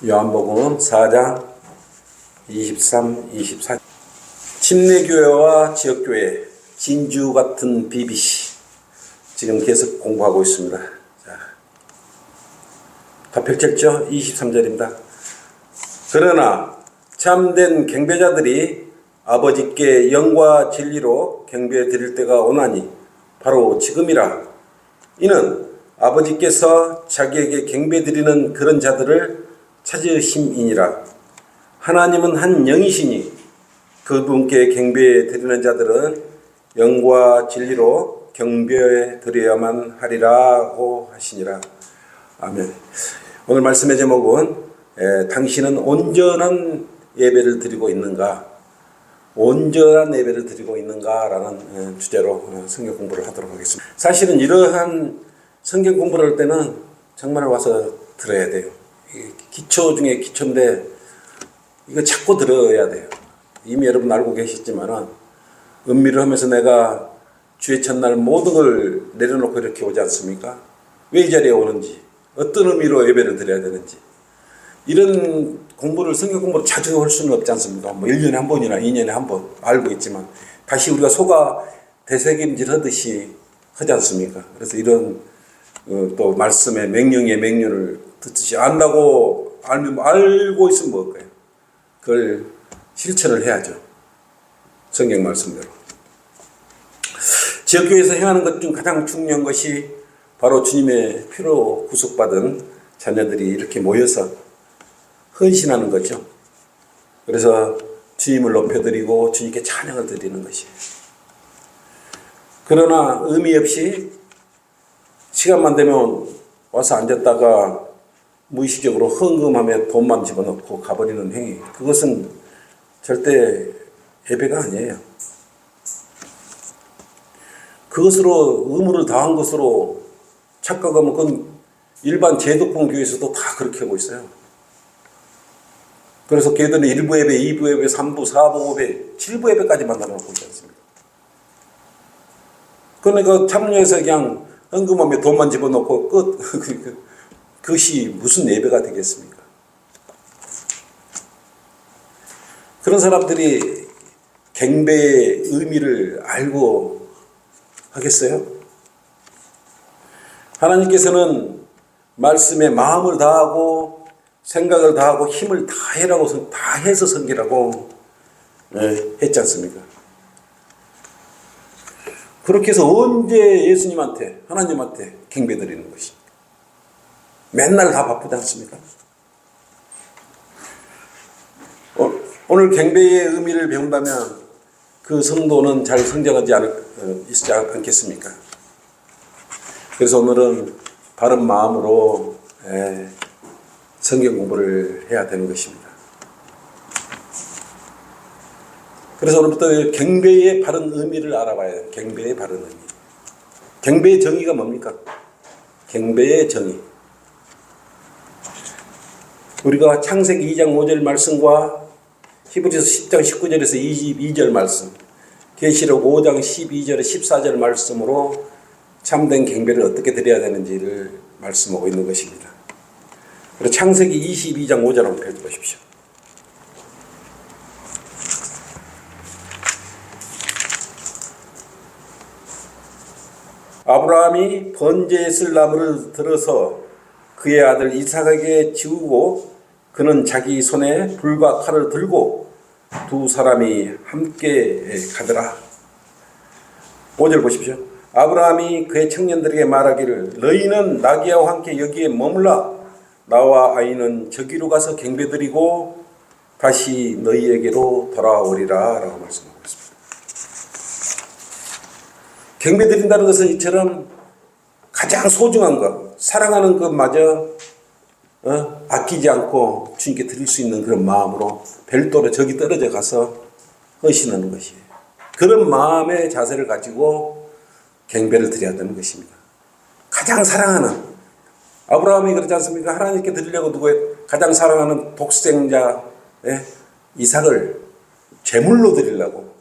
요한복음 4장 23, 24. 침례교회와 지역교회, 진주 같은 BBC. 지금 계속 공부하고 있습니다. 자, 다 펼쳤죠? 23절입니다. 그러나 참된 경배자들이 아버지께 영과 진리로 경배 드릴 때가 오나니 바로 지금이라. 이는 아버지께서 자기에게 경배 드리는 그런 자들을 찾으심이니라. 하나님은 한 영이시니 그분께 경배 드리는 자들은 영과 진리로 경배 드려야만 하리라고 하시니라. 아멘. 오늘 말씀의 제목은 당신은 온전한 예배를 드리고 있는가? 온전한 예배를 드리고 있는가라는 주제로 성경 공부를 하도록 하겠습니다. 사실은 이러한 성경 공부를 할 때는 정말 와서 들어야 돼요. 기초 중에 기초인데 이거 자꾸 들어야 돼요. 이미 여러분 알고 계시지만은 음미를 하면서 내가 주의 첫날 모든 걸 내려놓고 이렇게 오지 않습니까? 왜 이 자리에 오는지, 어떤 의미로 예배를 드려야 되는지, 이런 공부를, 성경 공부를 자주 할 수는 없지 않습니까? 뭐 1년에 한 번이나 2년에 한 번 알고 있지만 다시 우리가 소가 되새김질 하듯이 하지 않습니까? 그래서 이런 또 말씀의 명령의 명령을 듣듯이 안다고 알고 있으면 뭐할까요? 그걸 실천을 해야죠. 성경 말씀대로. 지역교회에서 행하는 것 중 가장 중요한 것이 바로 주님의 피로 구속받은 자녀들이 이렇게 모여서 헌신하는 거죠. 그래서 주님을 높여드리고 주님께 찬양을 드리는 것이에요. 그러나 의미 없이 시간만 되면 와서 앉았다가 무의식적으로 헌금하며 돈만 집어넣고 가버리는 행위, 그것은 절대 예배가 아니에요. 그것으로 의무를 다한 것으로 착각하면 그건 일반 제도권 교회에서도 다 그렇게 하고 있어요. 그래서 교회들은 1부 예배, 2부 예배, 3부, 4부 예배, 7부 예배까지 만들어놓고 있지 않습니까? 그러니까 참여해서 그냥 헌금하며 돈만 집어넣고 끝. 그것이 무슨 예배가 되겠습니까? 그런 사람들이 경배의 의미를 알고 하겠어요? 하나님께서는 말씀에 마음을 다하고 생각을 다하고 힘을 다해라고, 다해서 섬기라고 했지 않습니까? 그렇게 해서 언제 예수님한테, 하나님한테 경배 드리는 것이? 맨날 다 바쁘지 않습니까? 오늘 경배의 의미를 배운다면 그 성도는 잘 성장하지 있지 않겠습니까? 그래서 오늘은 바른 마음으로 성경 공부를 해야 되는 것입니다. 그래서 오늘부터 경배의 바른 의미를 알아봐야 해요. 경배의 바른 의미. 경배의 정의가 뭡니까? 경배의 정의. 우리가 창세기 2장 5절 말씀과 히브리서 10장 19절에서 22절 말씀, 계시록 5장 12절에 14절 말씀으로 참된 경배를 어떻게 드려야 되는지를 말씀하고 있는 것입니다. 그리고 창세기 22장 5절 한번 펼쳐보십시오. 아브라함이 번제에 쓸 나무를 들어서 그의 아들 이삭에게 지우고 그는 자기 손에 불과 칼을 들고 두 사람이 함께 가더라. 5절 보십시오. 아브라함이 그의 청년들에게 말하기를 너희는 나귀와 함께 여기에 머물라. 나와 아이는 저기로 가서 경배드리고 다시 너희에게로 돌아오리라 라고 말씀하고 있습니다. 경배드린다는 것은 이처럼 가장 소중한 것, 사랑하는 것마저 아끼지 않고 주님께 드릴 수 있는 그런 마음으로 별도로 저기 떨어져 가서 헌신하는 것이에요. 그런 마음의 자세를 가지고 경배를 드려야 되는 것입니다. 가장 사랑하는, 아브라함이 그렇지 않습니까? 하나님께 드리려고 가장 사랑하는 독생자 이삭을 제물로 드리려고,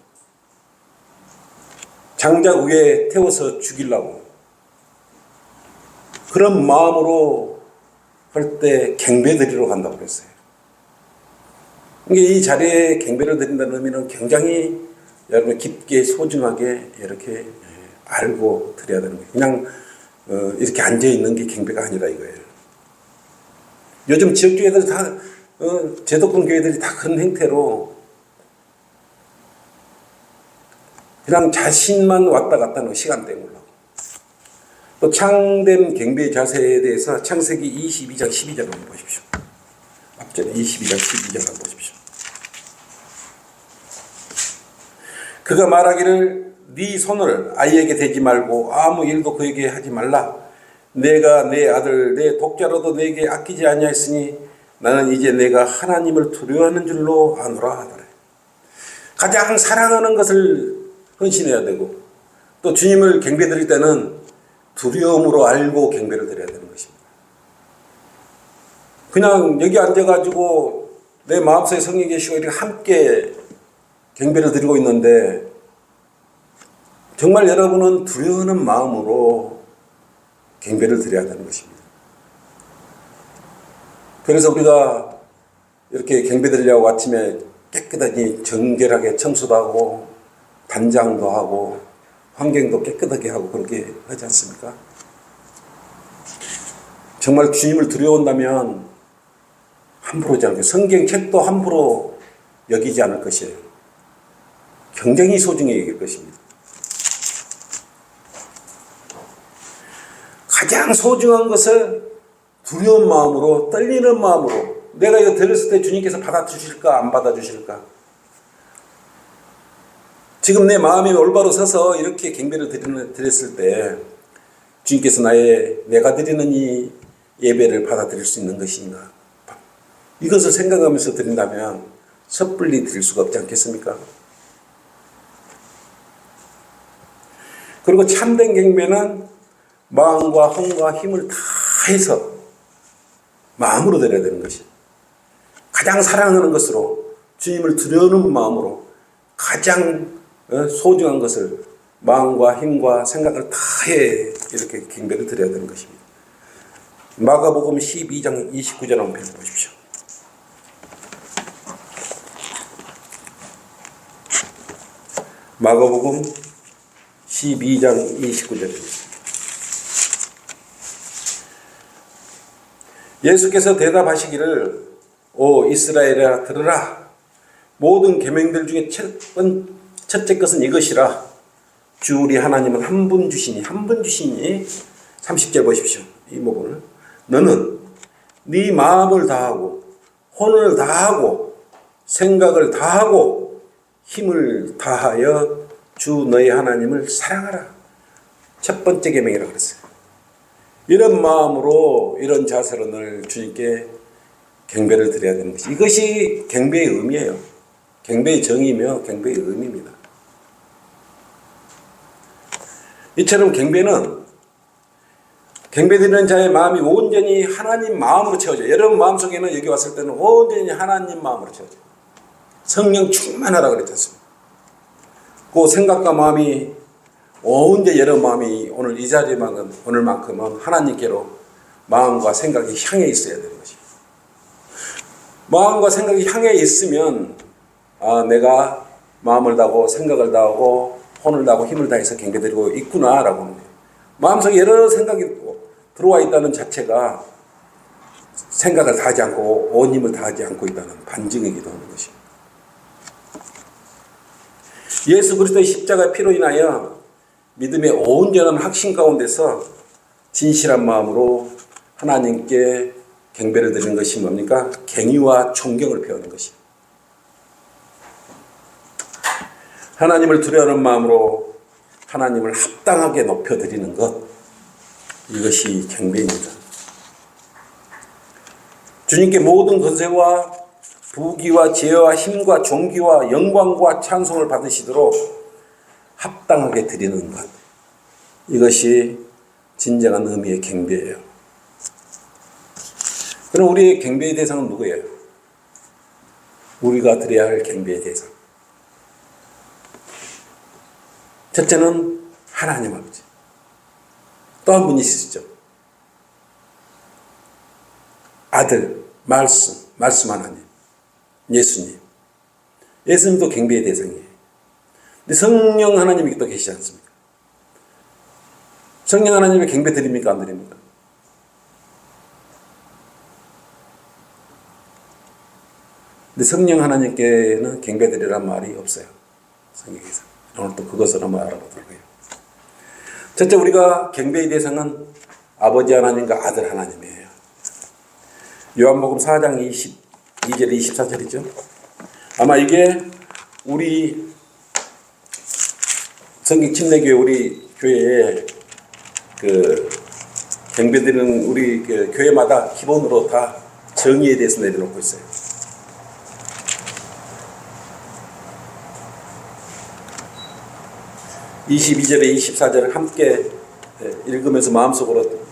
장작 위에 태워서 죽이려고, 그런 마음으로 할 때 경배 드리러 간다고 그랬어요. 이 자리에 경배를 드린다는 의미는 굉장히 여러분 깊게 소중하게 이렇게 알고 드려야 되는 거예요. 그냥 이렇게 앉아 있는 게 경배가 아니라 이거예요. 요즘 지역교회들 다 제도권 교회들이 다 그런 행태로 그냥 자신만 왔다 갔다 하는 시간 때문에. 또 창된 경배 자세에 대해서 창세기 22장 12절 한번 보십시오. 앞전에 22장 12절 한번 보십시오. 그가 말하기를 네 손을 아이에게 대지 말고 아무 일도 그에게 하지 말라. 내가 내 아들 내 독자로도 내게 아끼지 아니하였으니 나는 이제 내가 하나님을 두려워하는 줄로 아노라 하더라. 가장 사랑하는 것을 헌신해야 되고 또 주님을 경배드릴 때는 두려움으로 알고 경배를 드려야 되는 것입니다. 그냥 여기 앉아가지고 내 마음속에 성령이 계시고 이렇게 함께 경배를 드리고 있는데 정말 여러분은 두려워하는 마음으로 경배를 드려야 되는 것입니다. 그래서 우리가 이렇게 경배 드리려고 아침에 깨끗하게 정결하게 청소도 하고 단장도 하고 환경도 깨끗하게 하고 그렇게 하지 않습니까? 정말 주님을 두려워한다면 함부로 하지 않고 성경책도 함부로 여기지 않을 것이에요. 굉장히 소중히 여길 것입니다. 가장 소중한 것을 두려운 마음으로 떨리는 마음으로 내가 이거 들었을 때 주님께서 받아주실까 안 받아주실까 지금 내 마음이 올바로 서서 이렇게 경배를 드렸을 때 주님께서 내가 드리는 이 예배를 받아들일 수 있는 것인가 이것을 생각하면서 드린다면 섣불리 드릴 수가 없지 않겠습니까? 그리고 참된 경배는 마음과 혼과 힘을 다해서 마음으로 드려야 되는 것이 가장 사랑하는 것으로 주님을 두려워하는 마음으로 가장 소중한 것을 마음과 힘과 생각을 다해 이렇게 경배를 드려야 되는 것입니다. 마가복음 12장 29절 한번 보십시오. 마가복음 12장 29절입니다. 예수께서 대답하시기를 오 이스라엘아 들으라 모든 계명들 중에 첫째 것은 이것이라 주 우리 하나님은 한 분 주시니 30절 보십시오. 이 부분을 너는 네 마음을 다하고 혼을 다하고 생각을 다하고 힘을 다하여 주 너희 하나님을 사랑하라. 첫 번째 계명이라고 그랬어요. 이런 마음으로 이런 자세로 늘 주님께 경배를 드려야 되는 것이 이것이 경배의 의미예요. 경배의 정의며 경배의 의미입니다. 이처럼 경배는 경배드리는 자의 마음이 온전히 하나님 마음으로 채워져요. 여러분 마음속에는 여기 왔을 때는 온전히 하나님 마음으로 채워져요. 성령 충만하라고 그랬지 않습니까? 그 생각과 마음이 온전히 여러분 마음이 오늘 이 자리만큼 오늘만큼은 하나님께로 마음과 생각이 향해 있어야 되는 것이에요. 마음과 생각이 향해 있으면 내가 마음을 다하고 생각을 다하고 혼을 다하고 힘을 다해서 경배드리고 있구나라고 하는 거예요. 마음속에 여러 생각이 들어와 있다는 자체가 생각을 다하지 않고 온 힘을 다하지 않고 있다는 반증이기도 하는 것입니다. 예수 그리스도의 십자가의 피로 인하여 믿음의 온전한 확신 가운데서 진실한 마음으로 하나님께 경배를 드리는 것이 뭡니까? 경의와 존경을 표하는 것입니다. 하나님을 두려워하는 마음으로 하나님을 합당하게 높여드리는 것 이것이 경배입니다. 주님께 모든 권세와 부귀와 지혜와 힘과 존귀와 영광과 찬송을 받으시도록 합당하게 드리는 것 이것이 진정한 의미의 경배예요. 그럼 우리의 경배의 대상은 누구예요? 우리가 드려야 할 경배의 대상 첫째는 하나님 아버지 또 한 분이 있으시죠. 아들, 말씀 하나님, 예수님. 예수님도 경배의 대상이에요. 근데 성령 하나님이 또 계시지 않습니까? 성령 하나님의 경배 드립니까? 안 드립니까? 근데 성령 하나님께는 경배 드리란 말이 없어요. 성경에서. 오늘 또 그것을 한번 알아보도록 해요. 첫째, 우리가 경배의 대상은 아버지 하나님과 아들 하나님이에요. 요한복음 4장 22절 24절이죠. 아마 이게 우리 성경 침례교회 우리 교회에 그 경배드리는 우리 그 교회마다 기본으로 다 정의에 대해서 내려놓고 있어요. (22절에) 24절을 함께 읽으면서 마음속으로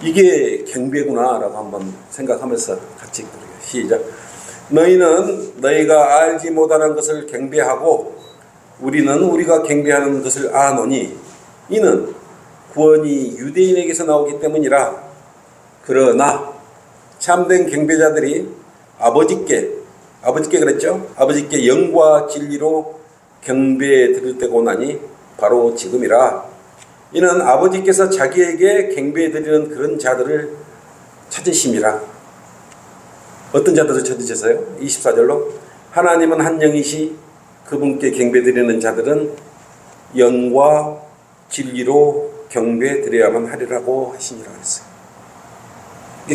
이게 경배구나 라고 한번 생각하면서 같이 읽도록 해요. 시작. 너희는 너희가 알지 못하는 것을 경배하고 우리는 우리가 경배하는 것을 아노니 이는 구원이 유대인에게서 나오기 때문이라. 그러나 참된 경배자들이 아버지께 그랬죠. 아버지께 영과 진리로 경배 드릴 때가 오나니 바로 지금이라. 이는 아버지께서 자기에게 경배 드리는 그런 자들을 찾으심이라. 어떤 자들을 찾으셨어요? 24절로 하나님은 한 영이시 그분께 경배 드리는 자들은 영과 진리로 경배 드려야만 하리라고 하시니라 그랬어요.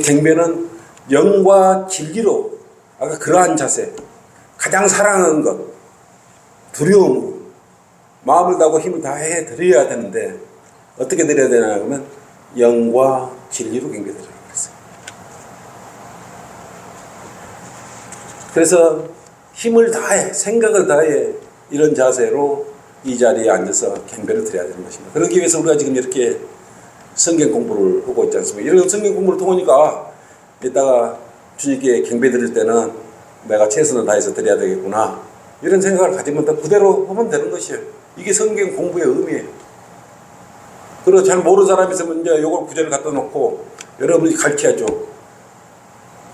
경배는 영과 진리로, 아까 그러한 자세, 가장 사랑하는 것, 두려움으로 마음을 다하고 힘을 다해 드려야 되는데 어떻게 드려야 되냐 하면 영과 진리로 경배 드리라고 그랬어요. 그래서 힘을 다해, 생각을 다해 이런 자세로 이 자리에 앉아서 경배를 드려야 되는 것입니다. 그러기 위해서 우리가 지금 이렇게 성경 공부를 하고 있지 않습니까? 이런 성경 공부를 통하니까 이따가 주님께 경배 드릴 때는 내가 최선을 다해서 드려야 되겠구나, 이런 생각을 가지면 더 그대로 하면 되는 것이에요. 이게 성경 공부의 의미예요. 그리고 잘 모르는 사람이 있으면 이제 요걸 구절을 갖다 놓고 여러분이 가르쳐야죠.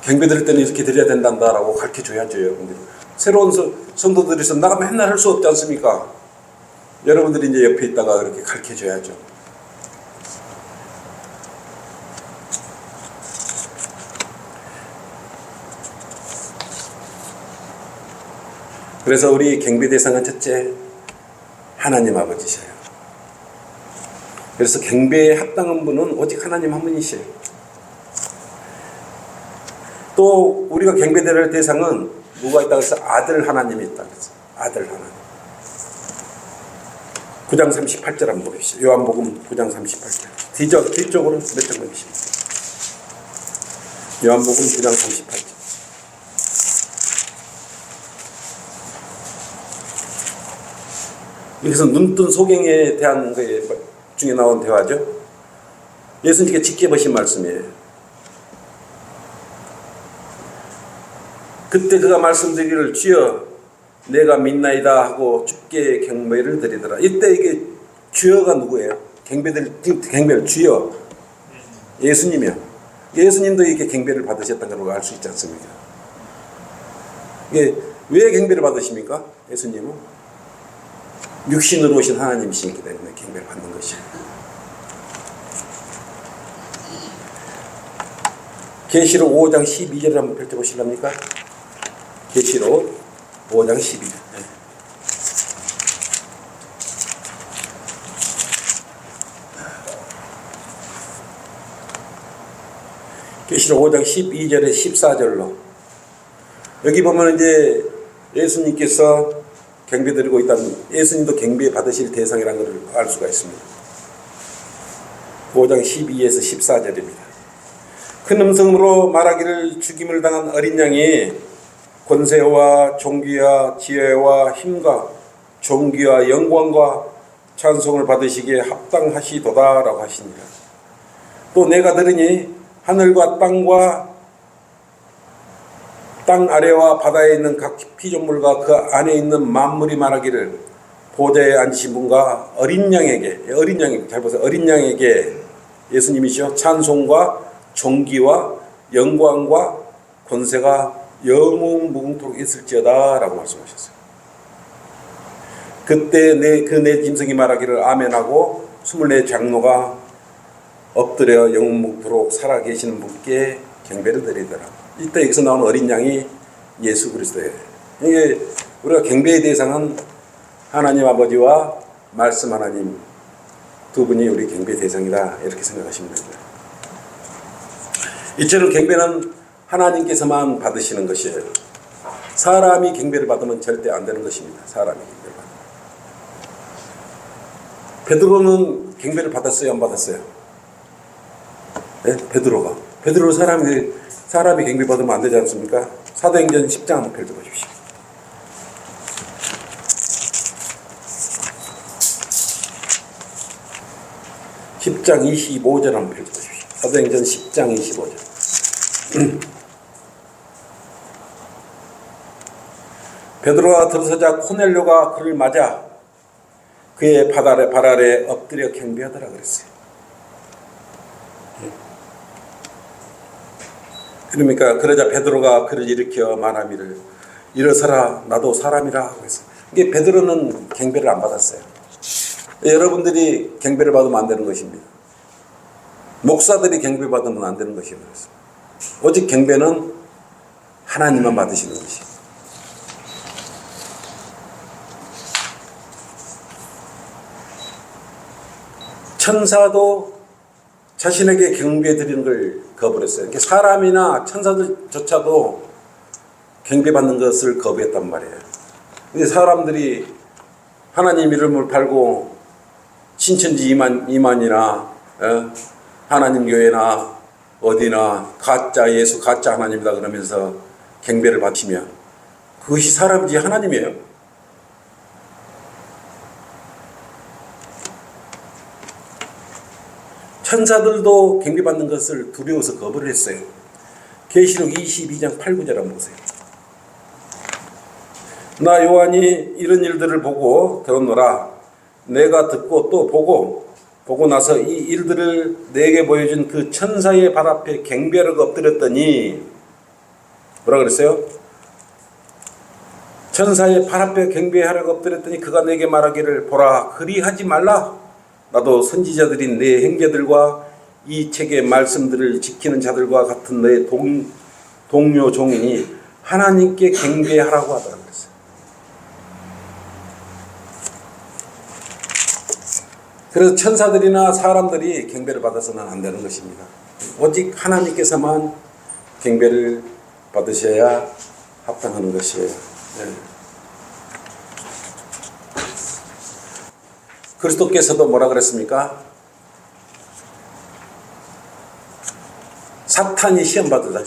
경배 드릴 때는 이렇게 드려야 된단다라고 가르쳐 줘야죠, 여러분들이. 새로운 성도들이 있으면 나가 맨날 할 수 없지 않습니까? 여러분들이 이제 옆에 있다가 그렇게 가르쳐 줘야죠. 그래서 우리 경배 대상은 첫째, 하나님 아버지셔요. 그래서 경배에 합당한 분은 오직 하나님 한 분이셔요. 또 우리가 경배드릴 대상은 누가 있다고 해서 아들 하나님이 있다고 해서 아들 하나님. 9장 38절 한번 보십시오. 요한복음 9장 38절. 뒤쪽으로 몇 장 보십시오. 요한복음 9장 38절. 여기서 눈뜬 소경에 대한 그 중에 나온 대화죠. 예수님께 직접 말씀이에요. 그때 그가 말씀드리기를 주여 내가 믿나이다 하고 주께 경배를 드리더라. 이때 이게 주여가 누구예요? 경배를 주여 예수님이요. 예수님도 이렇게 경배를 받으셨다는 걸 알 수 있지 않습니까? 이게 왜 경배를 받으십니까? 예수님은 육신으로 오신 하나님이시기 때문에 경배를 받는 것이에요. 계시록 5장 12절을 한번 펼쳐보실랍니까? 계시록 5장 12절. 계시록 5장 12절에 14절로 여기 보면 이제 예수님께서 경배 드리고 있다는, 예수님도 경배 받으실 대상이라는 것을 알 수가 있습니다. 5장 12에서 14절입니다. 큰 음성으로 말하기를 죽임을 당한 어린 양이 권세와 존귀와 지혜와 힘과 존귀와 영광과 찬송을 받으시기에 합당하시도다라고 하시니라. 또 내가 들으니 하늘과 땅 아래와 바다에 있는 각 피조물과 그 안에 있는 만물이 말하기를 보좌에 앉으신 분과 어린 양에게, 잘 보세요. 어린 양에게, 예수님이시죠. 찬송과 존귀와 영광과 권세가 영웅무궁토록 있을지어다 라고 말씀하셨어요. 그때 내 짐승이 말하기를 아멘하고 24 장로가 엎드려 영웅무궁토록 살아계시는 분께 경배를 드리더라. 이때 여기서 나오는 어린 양이 예수 그리스도예요. 이게 우리가 경배의 대상은 하나님 아버지와 말씀 하나님 두 분이 우리 경배 대상이다 이렇게 생각하시면 됩니다. 이처럼 경배는 하나님께서만 받으시는 것이에요. 사람이 경배를 받으면 절대 안 되는 것입니다. 사람이 경배를 받으면. 베드로는 경배를 받았어요? 안 받았어요? 네? 베드로 사람이 경배 받으면 안 되지 않습니까? 사도행전 10장 한번 펼쳐보십시오. (10장 25절) 한번 펼쳐보십시오. 사도행전 10장 25절. 베드로가 들어서자 코넬료가 그를 맞아 그의 발 아래 엎드려 경배하더라 그랬어요. 그러니까 그러자 베드로가 그를 일으켜 말하기를 일어서라 나도 사람이라 하고 했어요. 이게 베드로는 경배를 안 받았어요. 여러분들이 경배를 받으면 안 되는 것입니다. 목사들이 경배 받으면 안 되는 것입니다. 오직 경배는 하나님만 받으시는 것이에요. 천사도 자신에게 경배 드리는 걸 거부했어요. 그러니까 사람이나 천사들조차도 경배받는 것을 거부했단 말이에요. 근데 사람들이 하나님 이름을 팔고 신천지 이만이나 하나님 교회나 어디나 가짜 예수 가짜 하나님이다 그러면서 경배를 바치면 그것이 사람이지 하나님이에요. 천사들도 경배받는 것을 두려워서 거부를 했어요. 계시록 22장 8, 9절 한번 보세요. 나 요한이 이런 일들을 보고 들었노라. 내가 듣고 또 보고 나서 이 일들을 내게 보여준 그 천사의 발 앞에 경배하러 엎드렸더니 뭐라 그랬어요? 천사의 발 앞에 경배하러 엎드렸더니 그가 내게 말하기를 보라 그리하지 말라. 나도 선지자들인 내 형제들과 이 책의 말씀들을 지키는 자들과 같은 너의 동료 종이니 하나님께 경배하라고 하더라 그랬어요. 그래서 천사들이나 사람들이 경배를 받아서는 안 되는 것입니다. 오직 하나님께서만 경배를 받으셔야 합당하는 것이에요. 네. 그리스도께서도 뭐라 그랬습니까? 사탄이 시험 받으다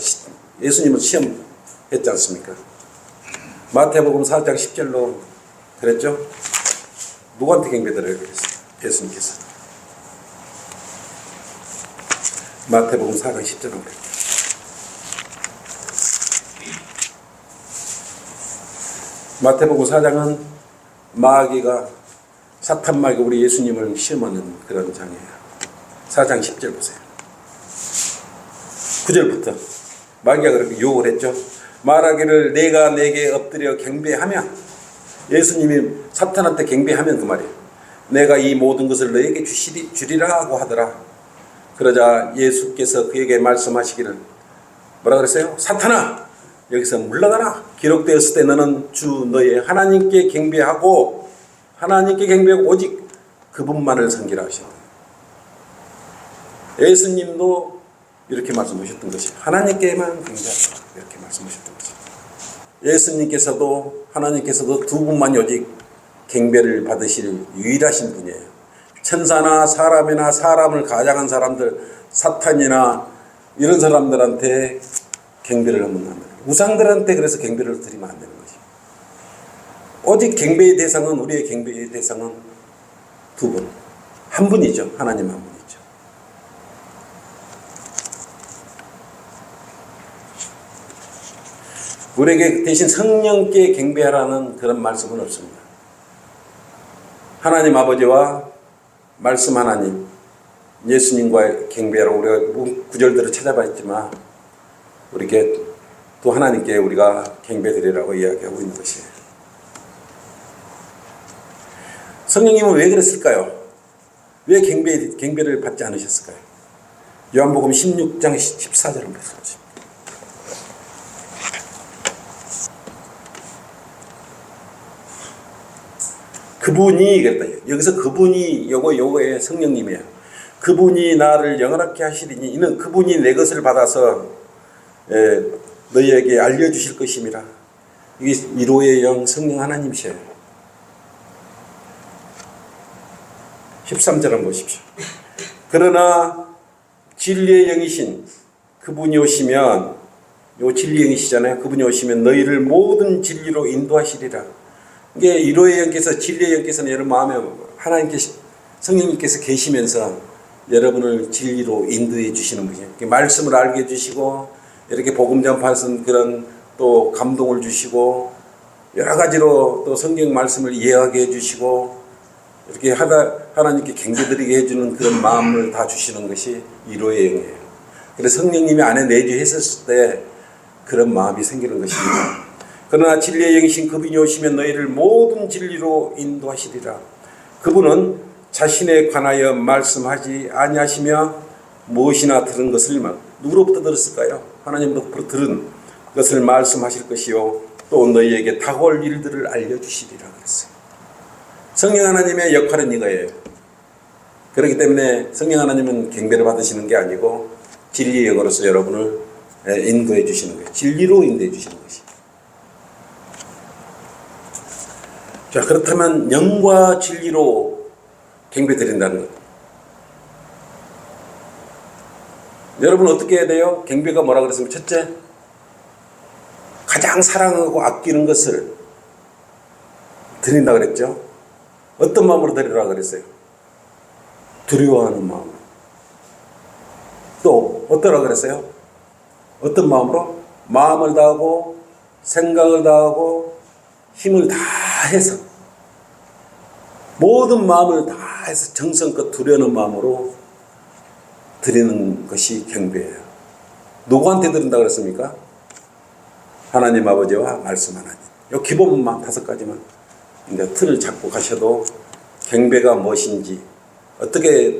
예수님은 시험했지 않습니까? 마태복음 4장 10절로 그랬죠? 누구한테 경배드려야 그랬어요? 예수님께서. 마태복음 4장 10절로 그랬죠. 마태복음 4장은 마귀가 사탄 마귀가 우리 예수님을 시험하는 그런 장이에요. 4장 10절 보세요. 9절부터 마귀가 그렇게 유혹을 했죠. 말하기를 내가 내게 엎드려 경배하며 예수님이 사탄한테 경배하면 그 말이에요. 내가 이 모든 것을 너에게 주리라 하고 하더라. 그러자 예수께서 그에게 말씀하시기를 뭐라 그랬어요? 사탄아 여기서 물러가라. 기록되었을 때 너는 주 너의 하나님께 경배하고 오직 그분만을 섬기라 하시오. 예수님도 이렇게 말씀하셨던 것이 하나님께만 경배하라 이렇게 말씀하셨던 것이. 예수님께서도 하나님께서도 두 분만이 오직 경배를 받으실 유일하신 분이에요. 천사나 사람이나 사람을 가장한 사람들 사탄이나 이런 사람들한테 경배를 하면 안 돼요. 우상들한테 그래서 경배를 드리면 안 되는 거죠. 오직 경배의 대상은 우리의 경배의 대상은 두 분. 한 분이죠. 하나님 한 분이죠. 우리에게 대신 성령께 경배하라는 그런 말씀은 없습니다. 하나님 아버지와 말씀 하나님 예수님과의 경배하라고 우리가 구절들을 찾아봤지만 이렇게 또 하나님께 우리가 경배드리라고 이야기하고 있는 것이에요. 성령님은 왜 그랬을까요? 왜 경배를 받지 않으셨을까요? 요한복음 16장 14절을 말씀하십니다. 그분이 그랬다. 여기서 그분이 요거의 성령님이에요. 그분이 나를 영원하게 하시리니 이는 그분이 내 것을 받아서 너희에게 알려주실 것임이라. 이게 1호의 영 성령 하나님이세요. 13절 한번 보십시오. 그러나 진리의 영이신 그분이 오시면, 요 진리의 영이시잖아요. 그분이 오시면 너희를 모든 진리로 인도하시리라. 이게 1호의 영께서, 진리의 영께서는 여러분 마음에 하나님께서, 성령님께서 계시면서 여러분을 진리로 인도해 주시는 분이에요. 말씀을 알게 해주시고, 이렇게 복음 전파하는 그런 또 감동을 주시고, 여러 가지로 또 성경 말씀을 이해하게 해주시고, 이렇게 하나님께 경배드리게 해주는 그런 마음을 다 주시는 것이 1호의 영이에요. 그래서 성령님이 안에 내주했었을 때 그런 마음이 생기는 것입니다. 그러나 진리의 영이신 그분이 오시면 너희를 모든 진리로 인도하시리라. 그분은 자신에 관하여 말씀하지 아니하시며 무엇이나 들은 것을 누구로부터 들었을까요? 하나님으로부터 들은 것을 말씀하실 것이요 또 너희에게 다가올 일들을 알려주시리라 그랬어요. 성령 하나님의 역할은 이거예요. 그렇기 때문에 성령 하나님은 경배를 받으시는 게 아니고 진리의 영으로서 여러분을 인도해 주시는 거예요. 진리로 인도해 주시는 것이. 자, 그렇다면 영과 진리로 경배 드린다는 것. 여러분 어떻게 해야 돼요? 경배가 뭐라 그랬으면 첫째, 가장 사랑하고 아끼는 것을 드린다 그랬죠. 어떤 마음으로 드리라 그랬어요? 두려워하는 마음. 또 어떠라 그랬어요? 어떤 마음으로? 마음을 다하고 생각을 다하고 힘을 다해서 모든 마음을 다해서 정성껏 두려는 마음으로 드리는 것이 경배예요. 누구한테 드린다 그랬습니까? 하나님 아버지와 말씀 하나님. 요 기본만 5가지만 이제 틀을 잡고 가셔도 경배가 무엇인지 어떻게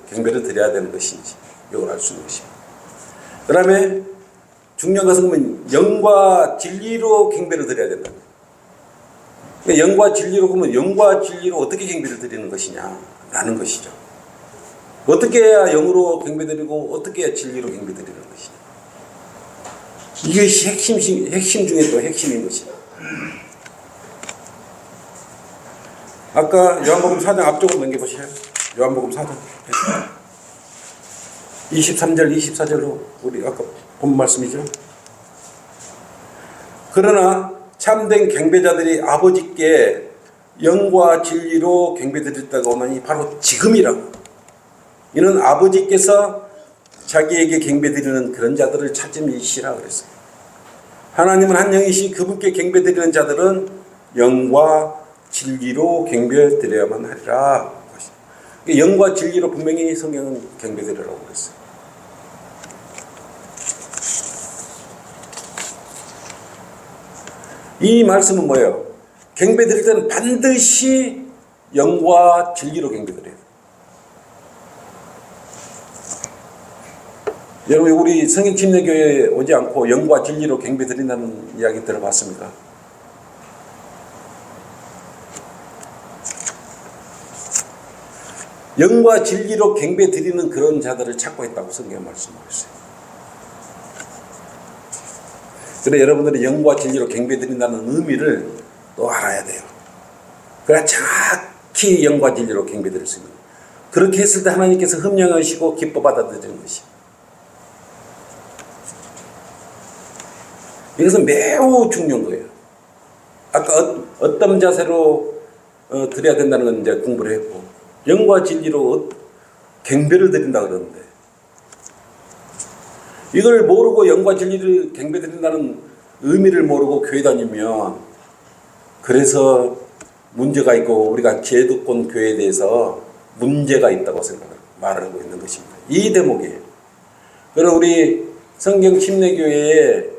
경배를 드려야 되는 것인지 이걸 알 수 있는 것입니다. 그 다음에 중요한 것은 영과 진리로 경배를 드려야 된다. 그러니까 영과 진리로 그러면 영과 진리로 어떻게 경배를 드리는 것이냐라는 것이죠. 어떻게 해야 영으로 경배드리고 어떻게 해야 진리로 경배드리는 것이냐. 이것이 핵심 중에 또 핵심인 것이다. 아까 요한복음 4장 앞쪽으로 넘겨보시죠. 요한복음 4장 23절 24절로 우리 아까 본 말씀이죠. 그러나 참된 경배자들이 아버지께 영과 진리로 경배드릴 때가 오나니 바로 지금이라고. 이는 아버지께서 자기에게 경배드리는 그런 자들을 찾음이시라 그랬어요. 하나님은 한 영이시 그분께 경배드리는 자들은 영과 진리로 경배드려야만 하리라. 영과 진리로 분명히 성경은 경배드리라고 그랬어요. 이 말씀은 뭐예요? 경배드릴 때는 반드시 영과 진리로 경배드려야 돼요. 여러분 우리 성경침례교회에 오지 않고 영과 진리로 경배드린다는 이야기 들어봤습니까? 영과 진리로 경배드리는 그런 자들을 찾고 있다고 성경에 말씀하고 있어요. 그래 여러분들이 영과 진리로 경배드린다는 의미를 또 알아야 돼요. 그래야 정확히 영과 진리로 경배드릴 수 있는 거예요. 그렇게 했을 때 하나님께서 흠령하시고 기뻐 받아들이는 것이에요. 이것은 매우 중요한 거예요. 아까 어떤 자세로 드려야 된다는 건 이제 공부를 했고, 영과 진리로 경배를 드린다 그러는데, 이걸 모르고 영과 진리를 경배 드린다는 의미를 모르고 교회 다니면, 그래서 문제가 있고 우리가 기독권 교회에 대해서 문제가 있다고 말하고 있는 것입니다. 이 대목이에요. 그럼 우리 성경 침례교회의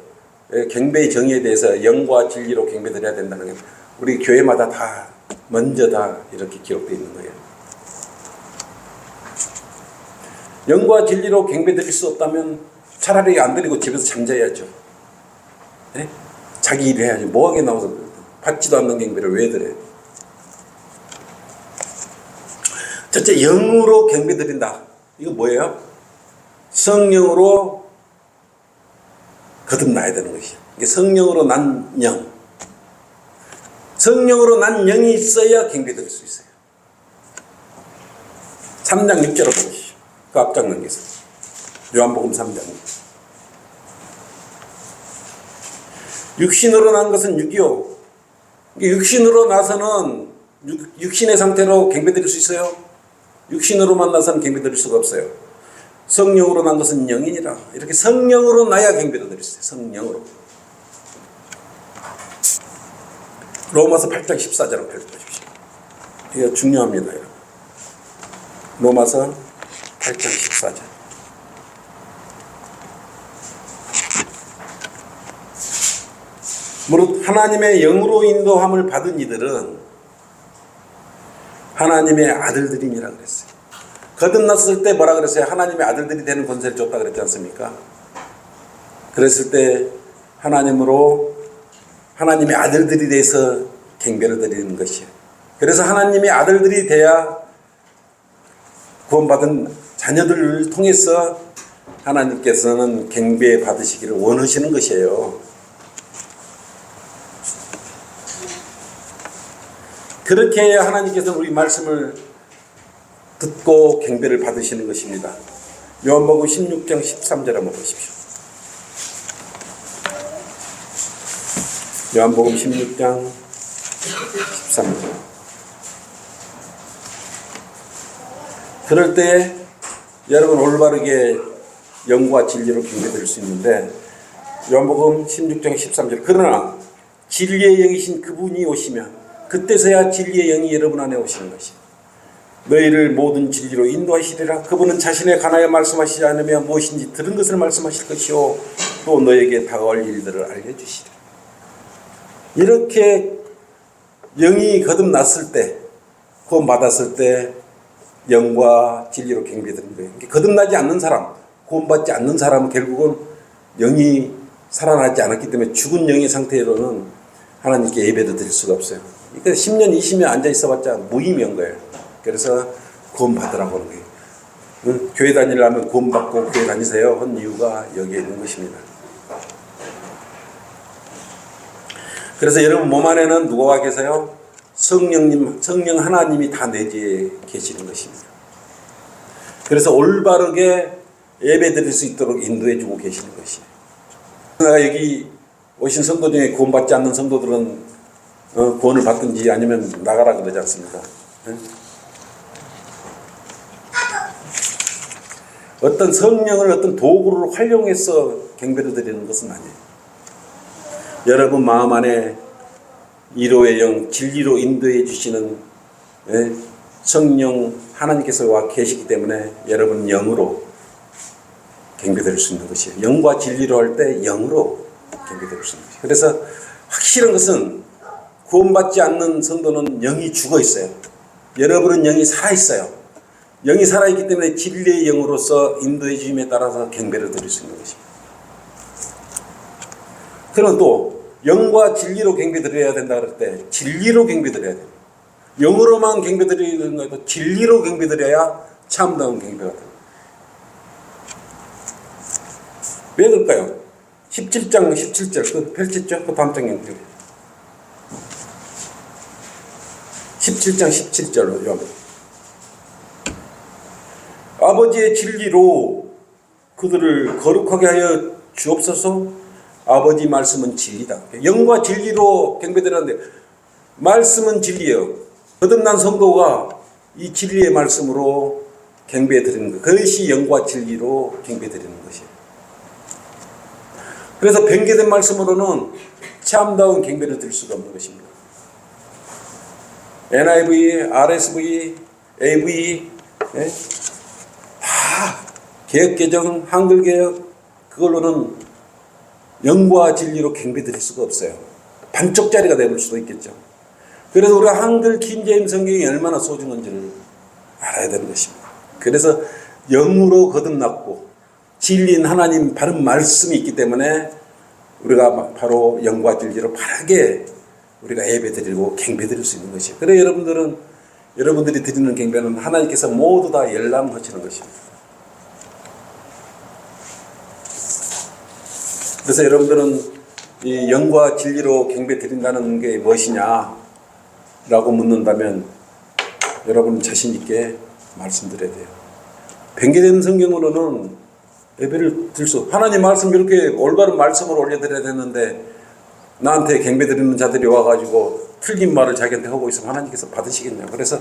경배의 정의에 대해서 영과 진리로 경배드려야 된다는 게 우리 교회마다 다 먼저 다 이렇게 기록되어 있는 거예요. 영과 진리로 경배드릴 수 없다면 차라리 안 드리고 집에서 잠자야죠. 네? 자기 일을 해야지. 뭐하게 나와서 받지도 않는 경배를 왜 드려요? 첫째, 영으로 경배드린다. 이거 뭐예요? 성령으로 거듭나야 되는 것이요. 이게 성령으로 난 영. 성령으로 난 영이 있어야 경배드릴 수 있어요. 3장 6절을 보시죠. 그 앞장 넘겨서. 요한복음 3장. 육신으로 난 것은 육이요. 육신으로 나서는 육신의 상태로 경배드릴 수 있어요? 육신으로 만나서는 경배드릴 수가 없어요. 성령으로 난 것은 영이니라. 이렇게 성령으로 나야 경배를 드릴 수 있어요. 성령으로. 로마서 8장 14절을 펼쳐보십시오. 이거 중요합니다. 여러분. 로마서 8장 14절. 무릇 하나님의 영으로 인도함을 받은 이들은 하나님의 아들들임이라 그랬어요. 거듭났을 때 뭐라 그랬어요? 하나님의 아들들이 되는 권세를 줬다 그랬지 않습니까? 그랬을 때 하나님의 아들들이 돼서 경배를 드리는 것이에요. 그래서 하나님의 아들들이 돼야 구원받은 자녀들을 통해서 하나님께서는 경배 받으시기를 원하시는 것이에요. 그렇게 해야 하나님께서는 우리 말씀을 듣고 경배를 받으시는 것입니다. 요한복음 16장 13절 한번 보십시오. 요한복음 16장 13절. 그럴 때 여러분 올바르게 영과 진리로 경배드릴 수 있는데 요한복음 16장 13절. 그러나 진리의 영이신 그분이 오시면 그때서야 진리의 영이 여러분 안에 오시는 것이. 너희를 모든 진리로 인도하시리라. 그분은 자신의 관하여 말씀하시지 않으며 무엇인지 들은 것을 말씀하실 것이요 또 너에게 다가올 일들을 알려주시리라. 이렇게 영이 거듭났을 때, 구원받았을 때 영과 진리로 경배드리는 거예요. 거듭나지 않는 사람, 구원받지 않는 사람은 결국은 영이 살아나지 않았기 때문에 죽은 영의 상태로는 하나님께 예배도 드릴 수가 없어요. 그러니까 10년, 20년 앉아 있어봤자 무의미한 거예요. 그래서 구원받으라고 하는 거예요. 교회 다니려면 구원받고 교회 다니세요 한 이유가 여기에 있는 것입니다. 그래서 여러분 몸 안에는 누가 계세요? 성령 하나님이 다 내지에 계시는 것입니다. 그래서 올바르게 예배 드릴 수 있도록 인도해 주고 계시는 것이에요. 내가 여기 오신 성도 중에 구원받지 않는 성도들은 구원을 받든지 아니면 나가라 그러지 않습니까? 어떤 성령을 어떤 도구로 활용해서 경배를 드리는 것은 아니에요. 여러분 마음 안에 이로의 영, 진리로 인도해 주시는 성령 하나님께서 와 계시기 때문에 여러분 영으로 경배드릴 수 있는 것이에요. 영과 진리로 할 때 영으로 경배드릴 수 있는 것이에요. 그래서 확실한 것은 구원받지 않는 성도는 영이 죽어 있어요. 여러분은 영이 살아 있어요. 영이 살아있기 때문에 진리의 영으로서 인도해 주심에 따라서 경배를 드릴 수 있는 것입니다. 그럼 또 영과 진리로 경배 드려야 된다 그럴 때 진리로 경배 드려야 돼요. 영으로만 경배 드리는 것도 진리로 경배 드려야 참다운 경배가 돼요. 왜 그럴까요? 17장 17절 그 펼쳤죠? 그 다음 장에 17장 17절로 요 아버지의 진리로 그들을 거룩하게 하여 주옵소서. 아버지 말씀은 진리다. 영과 진리로 경배드리는데 말씀은 진리예요. 거듭난 성도가 이 진리의 말씀으로 경배드리는 것. 그것이 영과 진리로 경배드리는 것이에요. 그래서 변개된 말씀으로는 참다운 경배를 드릴 수가 없는 것입니다. NIV, RSV, AV 다 개혁개정, 한글개혁 그걸로는 영과 진리로 경배 드릴 수가 없어요. 반쪽짜리가 될 수도 있겠죠. 그래서 우리가 한글 킹제임 성경이 얼마나 소중한지를 알아야 되는 것입니다. 그래서 영으로 거듭났고 진리인 하나님 바른 말씀이 있기 때문에 우리가 바로 영과 진리로 바르게 우리가 예배드리고 경배드릴 수 있는 것이에요. 그래 여러분들이 드리는 경배는 하나님께서 모두 다 열람하시는 것입니다. 그래서 여러분들은 이 영과 진리로 경배드린다는 게 무엇이냐라고 묻는다면 여러분은 자신 있게 말씀드려야 돼요. 변개된 성경으로는 예배를 드릴 수, 하나님 말씀 이렇게 올바른 말씀을 올려드려야 되는데 나한테 경배드리는 자들이 와가지고 틀린 말을 자기한테 하고 있으면 하나님께서 받으시겠냐. 그래서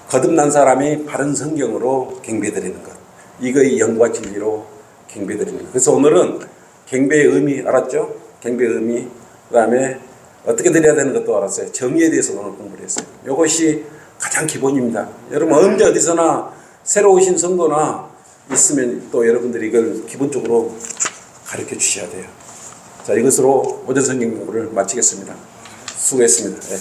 거듭난 사람이 바른 성경으로 경배드리는 것, 이거의 영과 진리로 경배드리는 것. 그래서 오늘은 경배의 의미 알았죠? 경배의 의미, 그 다음에 어떻게 드려야 되는 것도 알았어요. 정의에 대해서 오늘 공부를 했어요. 이것이 가장 기본입니다. 여러분 언제 어디서나 새로 오신 성도나 있으면 또 여러분들이 이걸 기본적으로 가르쳐 주셔야 돼요. 자, 이것으로 오전 성경 공부를 마치겠습니다. 수고했습니다. 네.